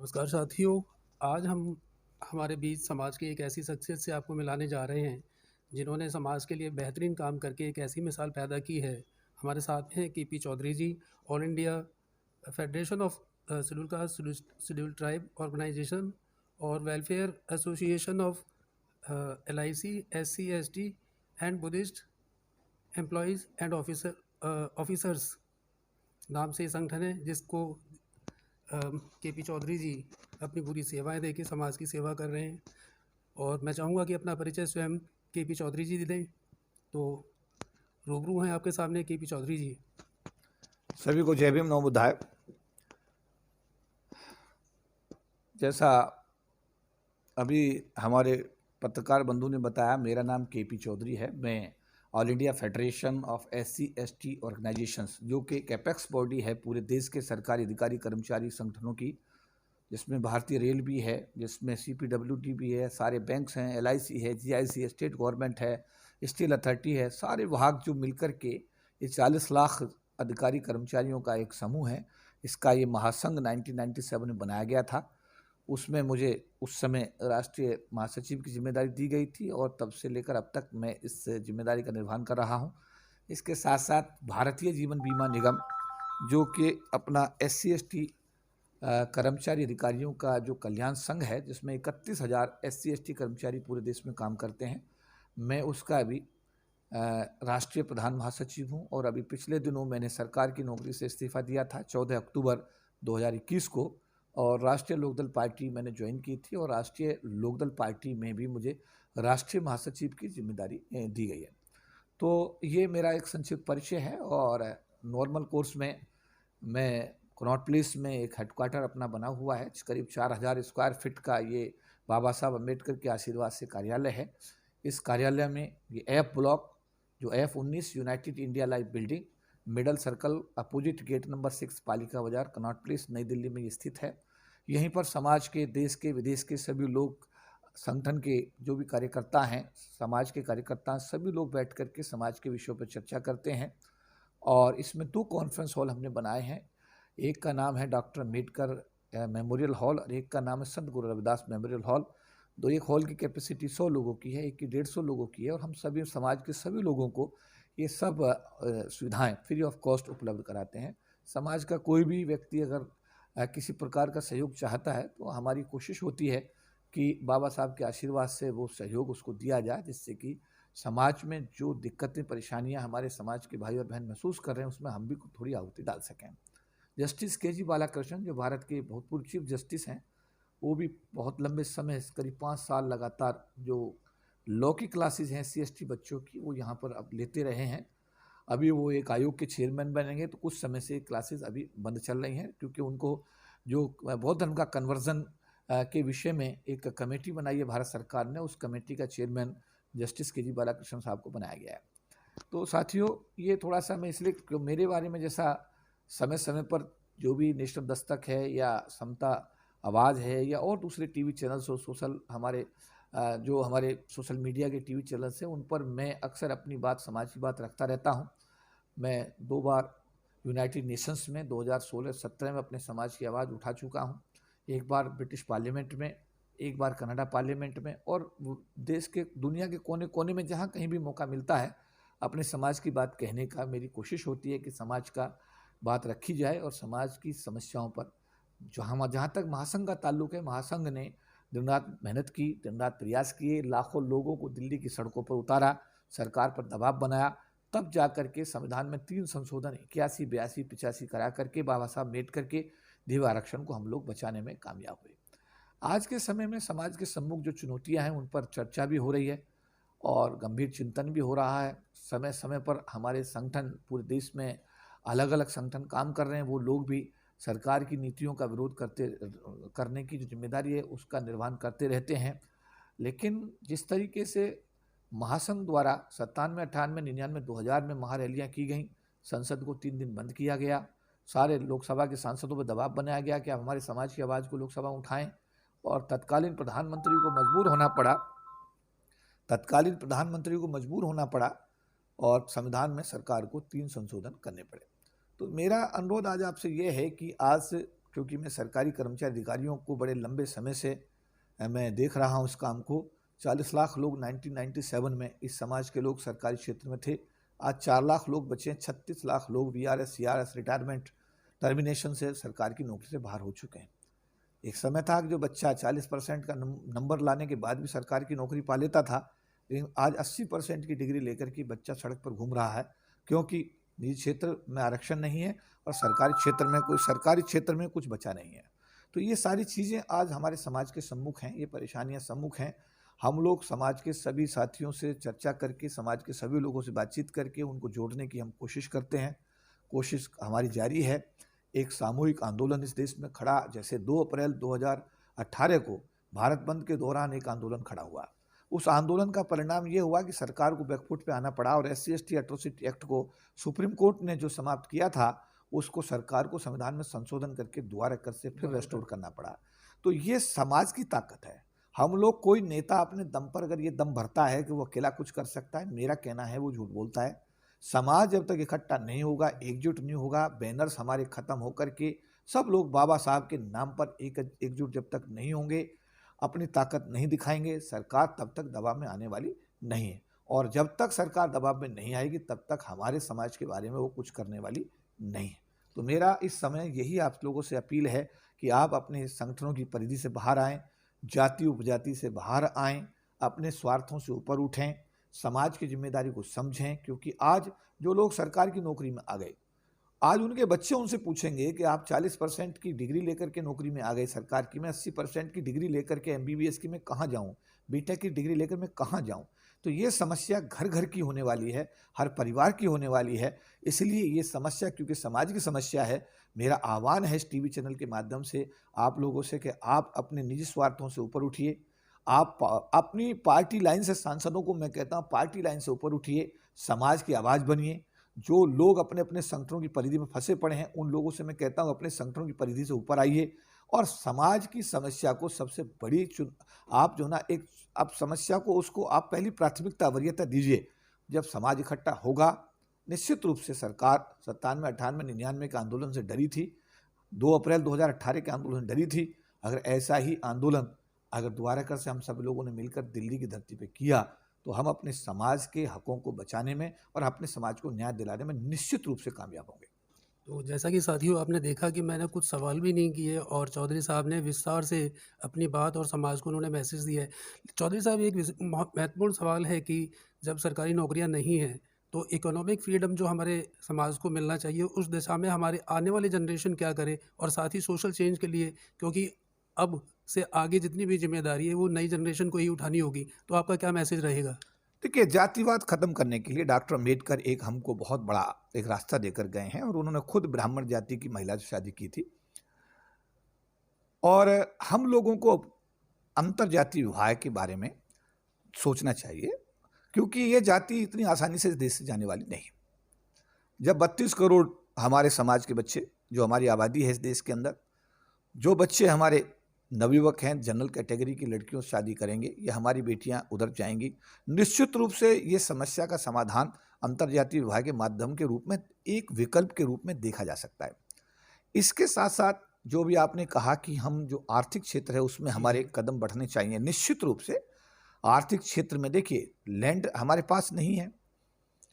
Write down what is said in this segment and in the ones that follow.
नमस्कार साथियों। आज हम हमारे बीच समाज की एक ऐसी शख्सियत से आपको मिलाने जा रहे हैं जिन्होंने समाज के लिए बेहतरीन काम करके एक ऐसी मिसाल पैदा की है। हमारे साथ हैं KP Chaudhary ji, all India federation of schedule caste schedule tribe organisation और welfare association of LIC SC ST and Buddhist employees and officers नाम से ये संगठन है जिसको केपी चौधरी जी अपनी पूरी सेवाएं देके समाज की सेवा कर रहे हैं। और मैं चाहूँगा कि अपना परिचय स्वयं केपी चौधरी जी दें। तो रूबरू हैं आपके सामने केपी चौधरी जी। सभी को जय भीम नमो बुद्धाय। जैसा अभी हमारे पत्रकार बंधु ने बताया, मेरा नाम केपी चौधरी है। मैं all India federation of SC ST organisations, जो कि एक एपेक्स बॉडी है पूरे देश के सरकारी अधिकारी कर्मचारी संगठनों की, जिसमें भारतीय रेल भी है, जिसमें CPWD भी है, सारे बैंक्स हैं, LIC है, GIC है, स्टेट गवर्नमेंट है, स्टील अथॉरिटी है, सारे विभाग जो मिलकर के ये 40 लाख अधिकारी कर्मचारियों का एक समूह है। इसका ये महासंघ 1997 में बनाया गया था। उसमें मुझे उस समय राष्ट्रीय महासचिव की जिम्मेदारी दी गई थी और तब से लेकर अब तक मैं इस जिम्मेदारी का निर्वहन कर रहा हूँ। इसके साथ साथ भारतीय जीवन बीमा निगम, जो कि अपना SC ST कर्मचारी अधिकारियों का जो कल्याण संघ है, जिसमें 31,000 SC ST कर्मचारी पूरे देश में काम करते हैं, मैं उसका अभी राष्ट्रीय प्रधान महासचिव हूँ। और अभी पिछले दिनों मैंने सरकार की नौकरी से इस्तीफा दिया था 14 अक्टूबर 2021 को, और राष्ट्रीय लोकदल पार्टी मैंने ज्वाइन की थी, और राष्ट्रीय लोकदल पार्टी में भी मुझे राष्ट्रीय महासचिव की जिम्मेदारी दी गई है। तो ये मेरा एक संक्षिप्त परिचय है। और नॉर्मल कोर्स में मैं कनॉट प्लेस में एक हेडक्वार्टर अपना बना हुआ है, करीब 4,000 स्क्वायर फीट का। ये बाबा साहब अम्बेडकर के आशीर्वाद से कार्यालय है। इस कार्यालय में ये F ब्लॉक, जो F19 United India Life building, middle circle, opposite gate number 6, Palika बाजार, कनॉट प्लेस, नई दिल्ली में स्थित है। यहीं पर समाज के, देश के, विदेश के सभी लोग, संगठन के जो भी कार्यकर्ता हैं, समाज के कार्यकर्ता, सभी लोग बैठ कर के समाज के विषयों पर चर्चा करते हैं। और इसमें 2 कॉन्फ्रेंस हॉल हमने बनाए हैं। एक का नाम है डॉक्टर अम्बेडकर मेमोरियल हॉल, और एक का नाम है संत गुरु रविदास मेमोरियल हॉल। एक हॉल की कैपेसिटी 100 लोगों की है, एक की 150 लोगों की है। और हम सभी समाज के सभी लोगों को ये सब सुविधाएं फ्री ऑफ कॉस्ट उपलब्ध कराते हैं। समाज का कोई भी व्यक्ति अगर किसी प्रकार का सहयोग चाहता है, तो हमारी कोशिश होती है कि बाबा साहब के आशीर्वाद से वो सहयोग उसको दिया जाए, जिससे कि समाज में जो दिक्कतें, परेशानियां हमारे समाज के भाई और बहन महसूस कर रहे हैं, उसमें हम भी थोड़ी आहुति डाल सकें। जस्टिस KG बालाकृष्णन, जो भारत के भूतपूर्व चीफ जस्टिस हैं, वो भी बहुत लंबे समय, करीब 5 साल लगातार, जो लॉ की क्लासेज हैं SC ST बच्चों की, वो यहाँ पर अब लेते रहे हैं। अभी वो एक आयोग के चेयरमैन बनेंगे, तो कुछ समय से क्लासेज अभी बंद चल रही हैं, क्योंकि उनको जो बौद्ध धर्म का कन्वर्जन के विषय में एक कमेटी बनाई है भारत सरकार ने, उस कमेटी का चेयरमैन जस्टिस KG बालाकृष्णन साहब को बनाया गया है। तो साथियों, ये थोड़ा सा मैं इसलिए, मेरे बारे में जैसा समय समय पर जो भी नेशनल दस्तक है या समता आवाज़ है या और दूसरे टीवी चैनल्स और जो हमारे सोशल मीडिया के टीवी चैनल्स हैं, उन पर मैं अक्सर अपनी बात, समाज की बात रखता रहता हूं। मैं 2 बार यूनाइटेड नेशंस में 2016-17 में अपने समाज की आवाज़ उठा चुका हूं। एक बार ब्रिटिश पार्लियामेंट में, एक बार कनाडा पार्लियामेंट में, और देश के, दुनिया के कोने कोने में जहाँ कहीं भी मौका मिलता है, अपने समाज की बात कहने का मेरी कोशिश होती है कि समाज का बात रखी जाए। और समाज की समस्याओं पर जहाँ तक महासंघ का ताल्लुक है, महासंघ ने दिन रात मेहनत की, दिन रात प्रयास किए, लाखों लोगों को दिल्ली की सड़कों पर उतारा, सरकार पर दबाव बनाया, तब जा करके संविधान में 3 संशोधन 81, 82, 85 करा करके बाबा साहब अम्बेडकर के दिव्य आरक्षण को हम लोग बचाने में कामयाब हुए। आज के समय में समाज के सम्मुख जो चुनौतियां हैं, उन पर चर्चा भी हो रही है और गंभीर चिंतन भी हो रहा है। समय समय पर हमारे संगठन, पूरे देश में अलग अलग संगठन काम कर रहे हैं, वो लोग भी सरकार की नीतियों का विरोध करने की जो जिम्मेदारी है, उसका निर्वहन करते रहते हैं। लेकिन जिस तरीके से महासंघ द्वारा 97, 98, 99, 2000 में महारैलियाँ की गई, संसद को 3 दिन बंद किया गया, सारे लोकसभा के सांसदों पर दबाव बनाया गया कि आप हमारे समाज की आवाज़ को लोकसभा में उठाएं, और तत्कालीन प्रधानमंत्री को मजबूर होना पड़ा और संविधान में सरकार को 3 संशोधन करने पड़े। तो मेरा अनुरोध आज आपसे ये है कि आज क्योंकि मैं सरकारी कर्मचारी अधिकारियों को बड़े लंबे समय से मैं देख रहा हूँ इस काम को। 40 लाख लोग 1997 में इस समाज के लोग सरकारी क्षेत्र में थे। आज 4 लाख लोग बचे हैं। 36 लाख लोग वीआरएस, सीआरएस, रिटायरमेंट, टर्मिनेशन से सरकार की नौकरी से बाहर हो चुके हैं। एक समय था कि जो बच्चा 40% का नंबर लाने के बाद भी सरकार की नौकरी पा लेता था, लेकिन आज 80% की डिग्री लेकर के बच्चा सड़क पर घूम रहा है, क्योंकि निजी क्षेत्र में आरक्षण नहीं है और सरकारी क्षेत्र में कुछ बचा नहीं है। तो ये सारी चीज़ें आज हमारे समाज के सम्मुख हैं, ये परेशानियां सम्मुख हैं। हम लोग समाज के सभी साथियों से चर्चा करके, समाज के सभी लोगों से बातचीत करके उनको जोड़ने की हम कोशिश करते हैं। कोशिश हमारी जारी है। एक सामूहिक आंदोलन इस देश में खड़ा, जैसे 2 अप्रैल 2018 को भारत बंद के दौरान एक आंदोलन खड़ा हुआ। उस आंदोलन का परिणाम ये हुआ कि सरकार को बैकफुट पे आना पड़ा और SC/ST एट्रोसिटी एक्ट को सुप्रीम कोर्ट ने जो समाप्त किया था, उसको सरकार को संविधान में संशोधन करके दोबारा कर से फिर रेस्टोर करना पड़ा। तो ये समाज की ताकत है। हम लोग, कोई नेता अपने दम पर अगर ये दम भरता है कि वो अकेला कुछ कर सकता है, मेरा कहना है वो झूठ बोलता है। समाज जब तक इकट्ठा नहीं होगा, एकजुट नहीं होगा, बैनर्स हमारे खत्म होकर के सब लोग बाबा साहब के नाम पर एकजुट जब तक नहीं होंगे, अपनी ताकत नहीं दिखाएंगे, सरकार तब तक दबाव में आने वाली नहीं है। और जब तक सरकार दबाव में नहीं आएगी, तब तक हमारे समाज के बारे में वो कुछ करने वाली नहीं है। तो मेरा इस समय यही आप लोगों से अपील है कि आप अपने संगठनों की परिधि से बाहर आएँ, जाति उपजाति से बाहर आएँ, अपने स्वार्थों से ऊपर उठें, समाज की जिम्मेदारी को समझें। क्योंकि आज जो लोग सरकार की नौकरी में आ गए, आज उनके बच्चे उनसे पूछेंगे कि आप 40% की डिग्री लेकर के नौकरी में आ गए सरकार की, मैं 80% की डिग्री लेकर के MBBS की मैं कहाँ जाऊँ, बीटेक की डिग्री लेकर मैं कहाँ जाऊँ। तो ये समस्या घर घर की होने वाली है, हर परिवार की होने वाली है। इसलिए ये समस्या, क्योंकि समाज की समस्या है, मेरा आह्वान है इस टीवी चैनल के माध्यम से आप लोगों से कि आप अपने निजी स्वार्थों से ऊपर उठिए। आप अपनी पार्टी लाइन से, सांसदों को मैं कहता हूँ पार्टी लाइन से ऊपर उठिए, समाज की आवाज़ बनिए। जो लोग अपने अपने संगठनों की परिधि में फंसे पड़े हैं, उन लोगों से मैं कहता हूँ अपने संगठनों की परिधि से ऊपर आइए और समाज की समस्या को सबसे बड़ी आप जो ना एक, आप समस्या को, उसको आप पहली प्राथमिकता, वरीयता दीजिए। जब समाज इकट्ठा होगा, निश्चित रूप से सरकार 97, 98, 99 के आंदोलन से डरी थी, 2 अप्रैल 2018 के आंदोलन से डरी थी। अगर ऐसा ही आंदोलन अगर दोबारा कर से हम सब लोगों ने मिलकर दिल्ली की धरती पे किया, तो हम अपने समाज के हकों को बचाने में और अपने समाज को न्याय दिलाने में निश्चित रूप से कामयाब होंगे। तो जैसा कि साथियों आपने देखा कि मैंने कुछ सवाल भी नहीं किए और चौधरी साहब ने विस्तार से अपनी बात और समाज को उन्होंने मैसेज दिया है। चौधरी साहब, एक महत्वपूर्ण सवाल है कि जब सरकारी नौकरियां नहीं हैं, तो इकोनॉमिक फ्रीडम जो हमारे समाज को मिलना चाहिए, उस दिशा में हमारे आने वाली जनरेशन क्या करे, और साथ ही सोशल चेंज के लिए, क्योंकि अब से आगे जितनी भी जिम्मेदारी है वो नई जनरेशन को ही उठानी होगी, तो आपका क्या मैसेज रहेगा? देखिए, जातिवाद खत्म करने के लिए डॉक्टर अम्बेडकर एक हमको बहुत बड़ा एक रास्ता देकर गए हैं और उन्होंने खुद ब्राह्मण जाति की महिला से शादी की थी। और हम लोगों को अंतर जाति विवाह के बारे में सोचना चाहिए, क्योंकि ये जाति इतनी आसानी से इस देश से जाने वाली नहीं। जब 32 करोड़ हमारे समाज के बच्चे, जो हमारी आबादी है इस देश के अंदर, जो बच्चे हमारे नवयुवक हैं, जनरल कैटेगरी की लड़कियों से शादी करेंगे, ये हमारी बेटियां उधर जाएंगी, निश्चित रूप से ये समस्या का समाधान अंतर्जातीय विवाह के माध्यम के रूप में, एक विकल्प के रूप में देखा जा सकता है। इसके साथ साथ जो भी आपने कहा कि हम जो आर्थिक क्षेत्र है उसमें हमारे कदम बढ़ने चाहिए। निश्चित रूप से आर्थिक क्षेत्र में देखिए, लैंड हमारे पास नहीं है,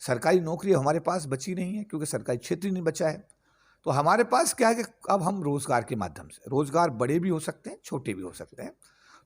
सरकारी नौकरी हमारे पास बची नहीं है, क्योंकि सरकारी क्षेत्र ही नहीं बचा है। तो हमारे पास क्या है कि अब हम रोजगार के माध्यम से, रोजगार बड़े भी हो सकते हैं, छोटे भी हो सकते हैं,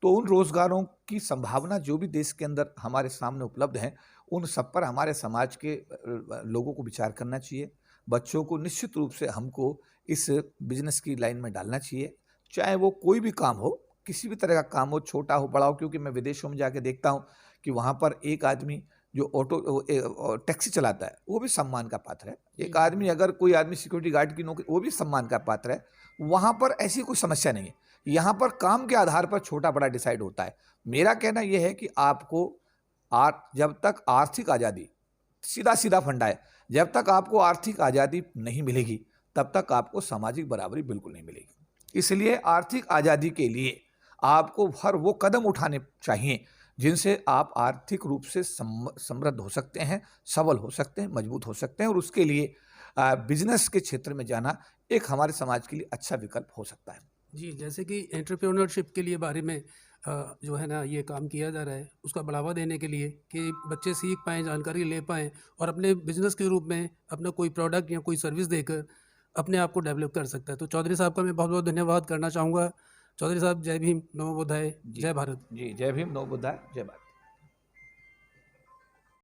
तो उन रोजगारों की संभावना जो भी देश के अंदर हमारे सामने उपलब्ध है, उन सब पर हमारे समाज के लोगों को विचार करना चाहिए। बच्चों को निश्चित रूप से हमको इस बिजनेस की लाइन में डालना चाहिए, चाहे वो कोई भी काम हो, किसी भी तरह का काम हो, छोटा हो बड़ा हो। क्योंकि मैं विदेशों में जाके देखता हूँ कि वहाँ पर एक आदमी जो टैक्सी चलाता है वो भी सम्मान का पात्र है, एक आदमी, अगर कोई आदमी सिक्योरिटी गार्ड की नौकरी, वो भी सम्मान का पात्र है। वहाँ पर ऐसी कोई समस्या नहीं है। यहाँ पर काम के आधार पर छोटा बड़ा डिसाइड होता है। मेरा कहना यह है कि आपको जब तक आर्थिक आज़ादी, सीधा सीधा फंडा है, जब तक आपको आर्थिक आज़ादी नहीं मिलेगी तब तक आपको सामाजिक बराबरी बिल्कुल नहीं मिलेगी। इसलिए आर्थिक आज़ादी के लिए आपको हर वो कदम उठाने चाहिए जिनसे आप आर्थिक रूप से समृद्ध हो सकते हैं, सबल हो सकते हैं, मजबूत हो सकते हैं। और उसके लिए बिजनेस के क्षेत्र में जाना एक हमारे समाज के लिए अच्छा विकल्प हो सकता है। जी, जैसे कि एंटरप्रेन्योरशिप के लिए बारे में जो है ना ये काम किया जा रहा है, उसका बढ़ावा देने के लिए कि बच्चे सीख पाएँ, जानकारी ले पाएँ और अपने बिज़नेस के रूप में अपना कोई प्रोडक्ट या कोई सर्विस देकर अपने आप को डेवलप कर सकता है। तो चौधरी साहब का मैं बहुत-बहुत धन्यवाद करना चाहूँगा। चौधरी साहब जय भीम, नमो बुद्धाय, जी, जय भारत। जी, जय भीम, नमो बुद्धाय, जय भारत।